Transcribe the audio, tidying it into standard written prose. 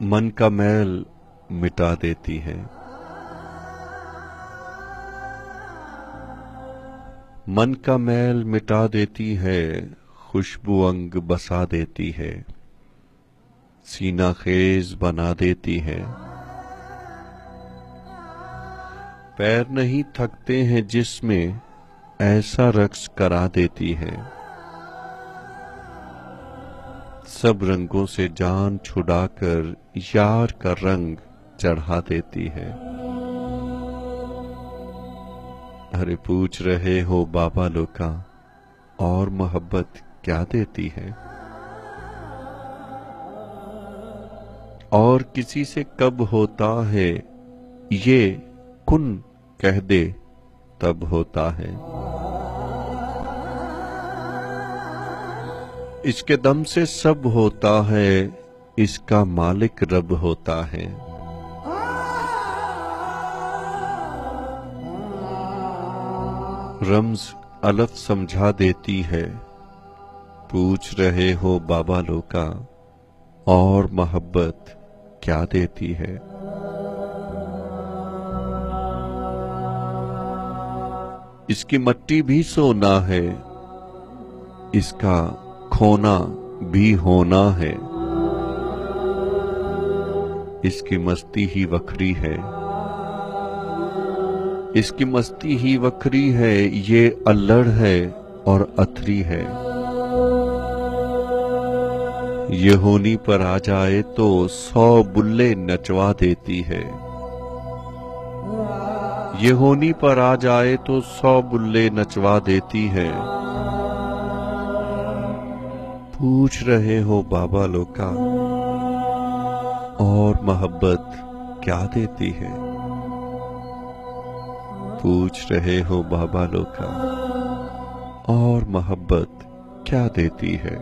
मन का मैल मिटा देती है। मन का मैल मिटा देती है, खुशबू अंग बसा देती है, सीना खेज बना देती है। पैर नहीं थकते हैं जिसमें ऐसा रक्स करा देती है। सब रंगों से जान छुड़ाकर यार का रंग चढ़ा देती है। अरे पूछ रहे हो बाबा लोका, और मोहब्बत क्या देती है? और किसी से कब होता है ये कुन कह दे तब होता है। इसके दम से सब होता है, इसका मालिक रब होता है। रम्ज अलफ समझा देती है। पूछ रहे हो बाबा लोका, और मोहब्बत क्या देती है? इसकी मट्टी भी सोना है, इसका खोना भी होना है। इसकी मस्ती ही वखरी है, इसकी मस्ती ही वखरी है। ये अल्लड़ है और अथरी है। ये होनी पर आ जाए तो 100 बुल्ले नचवा देती है। ये होनी पर आ जाए तो 100 बुल्ले नचवा देती है। पूछ रहे हो बाबा लोका, और मोहब्बत क्या देती है? पूछ रहे हो बाबा लोका, और मोहब्बत क्या देती है?